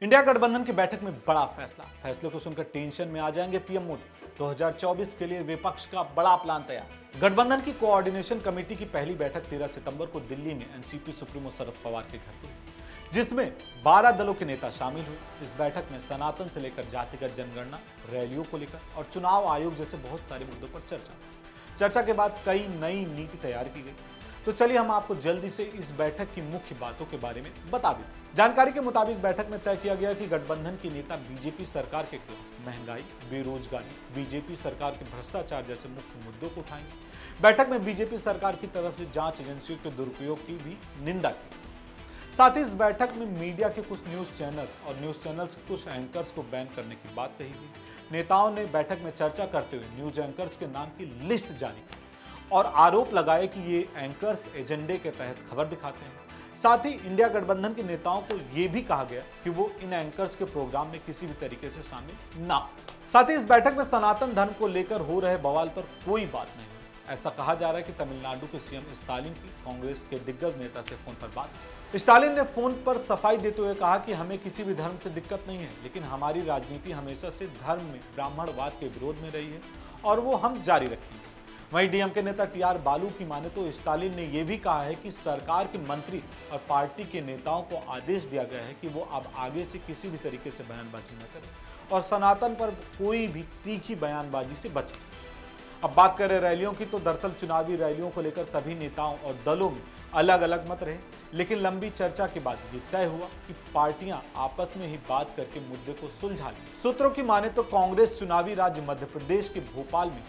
India गठबंधन की बैठक में बड़ा फैसला। फैसले को सुनकर टेंशन में आ जाएंगे पीएम मोदी। 2024 के लिए विपक्ष का बड़ा प्लान तैयार। गठबंधन की कोऑर्डिनेशन कमेटी की पहली बैठक 13 सितंबर को दिल्ली में एनसीपी सुप्रीमो शरद पवार के घर हुई, जिसमें 12 दलों के नेता शामिल हुए। इस बैठक में सनातन से लेकर जातिगत जनगणना, रैलियों को लेकर और चुनाव आयोग जैसे बहुत सारे मुद्दों पर चर्चा के बाद कई नई नीति तैयार की गई। तो चलिए हम आपको जल्दी से इस बैठक की मुख्य बातों के बारे में बता दें। जानकारी के मुताबिक बैठक में तय किया गया कि गठबंधन के नेता बीजेपी सरकार के खिलाफ महंगाई, बेरोजगारी, बीजेपी सरकार के भ्रष्टाचार जैसे मुख्य मुद्दों को उठाएंगे। बैठक में बीजेपी सरकार की तरफ से जांच एजेंसियों के दुरुपयोग की भी निंदा की। साथ ही इस बैठक में मीडिया के कुछ न्यूज चैनल्स और न्यूज चैनल्स के कुछ एंकर्स को बैन करने की बात कही गई। नेताओं ने बैठक में चर्चा करते हुए न्यूज एंकर्स के नाम की लिस्ट जारी की और आरोप लगाए कि ये एंकर्स एजेंडे के तहत खबर दिखाते हैं। साथ ही इंडिया गठबंधन के नेताओं को यह भी कहा गया कि वो इन एंकर्स के प्रोग्राम में किसी भी तरीके से शामिल ना हो। साथ ही इस बैठक में सनातन धर्म को लेकर हो रहे बवाल पर कोई बात नहीं हुई। ऐसा कहा जा रहा है कि तमिलनाडु के सीएम स्टालिन की कांग्रेस के दिग्गज नेता से फोन पर बात हुई। स्टालिन ने फोन पर सफाई देते हुए कहा कि हमें किसी भी धर्म से दिक्कत नहीं है, लेकिन हमारी राजनीति हमेशा से धर्म में ब्राह्मणवाद के विरोध में रही है और वो हम जारी रखेंगे। वहीं डीएमके नेता टीआर बालू की माने तो स्टालिन ने यह भी कहा है कि सरकार के मंत्री और पार्टी के नेताओं को आदेश दिया गया है कि वो अब आगे से किसी भी तरीके से बयानबाजी न करें और सनातन पर कोई भी तीखी बयानबाजी से बचें। अब बात करें रैलियों की, तो दरअसल चुनावी रैलियों को लेकर सभी नेताओं और दलों में अलग अलग मत रहे, लेकिन लंबी चर्चा के बाद ये तय हुआ कि पार्टियां आपस में ही बात करके मुद्दे को सुलझा लें। सूत्रों की माने तो कांग्रेस चुनावी राज्य मध्य प्रदेश के भोपाल में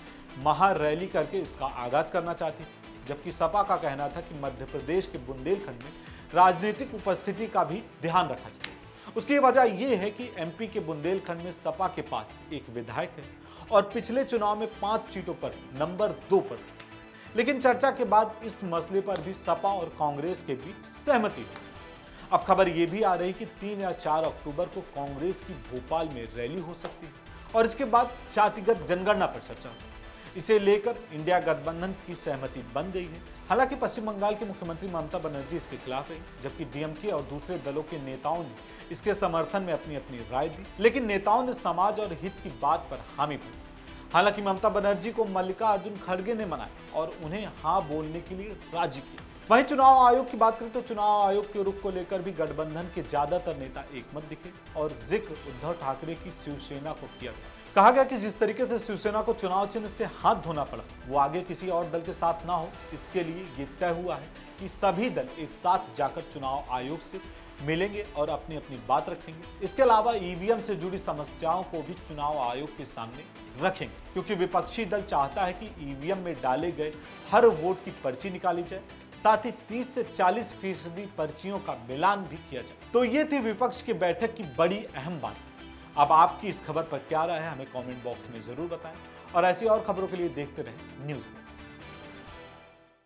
महा रैली करके इसका आगाज करना चाहती, जबकि सपा का कहना था कि मध्य प्रदेश के बुंदेलखंड में राजनीतिक उपस्थिति का भी ध्यान रखा जाए। उसकी वजह यह है कि एमपी के बुंदेलखंड में सपा के पास एक विधायक है और पिछले चुनाव में 5 सीटों पर नंबर 2 पर। लेकिन चर्चा के बाद इस मसले पर भी सपा और कांग्रेस के बीच सहमति हुई। अब खबर यह भी आ रही कि 3 या 4 अक्टूबर को कांग्रेस की भोपाल में रैली हो सकती है और इसके बाद जातिगत जनगणना पर चर्चा हुई। इसे लेकर इंडिया गठबंधन की सहमति बन गई है। हालांकि पश्चिम बंगाल की मुख्यमंत्री ममता बनर्जी इसके खिलाफ रही, जबकि डीएमके और दूसरे दलों के नेताओं ने इसके समर्थन में अपनी अपनी राय दी, लेकिन नेताओं ने समाज और हित की बात पर हामी भरी। हालांकि ममता बनर्जी को मल्लिकार्जुन खड़गे ने मनाया और उन्हें हाँ बोलने के लिए राजी किया। वहीं चुनाव आयोग की बात करें तो चुनाव आयोग के रुख को लेकर भी गठबंधन के ज्यादातर नेता एकमत दिखे और जिक्र उद्धव ठाकरे की शिवसेना को किया गया। कहा गया कि जिस तरीके से शिवसेना को चुनाव चिन्ह से हाथ धोना पड़ा, वो आगे किसी और दल के साथ ना हो, इसके लिए ये तय हुआ है कि सभी दल एक साथ जाकर चुनाव आयोग से मिलेंगे और अपनी अपनी बात रखेंगे। इसके अलावा ईवीएम से जुड़ी समस्याओं को भी चुनाव आयोग के सामने रखेंगे, क्योंकि विपक्षी दल चाहता है कि ईवीएम में डाले गए हर वोट की पर्ची निकाली जाए, साथ ही 30 से 40% पर्चियों का मिलान भी किया जाए। तो ये थी विपक्ष की बैठक की बड़ी अहम बात। अब आपकी इस खबर पर क्या राय है, हमें कमेंट बॉक्स में जरूर बताएं और ऐसी और खबरों के लिए देखते रहें न्यूज़।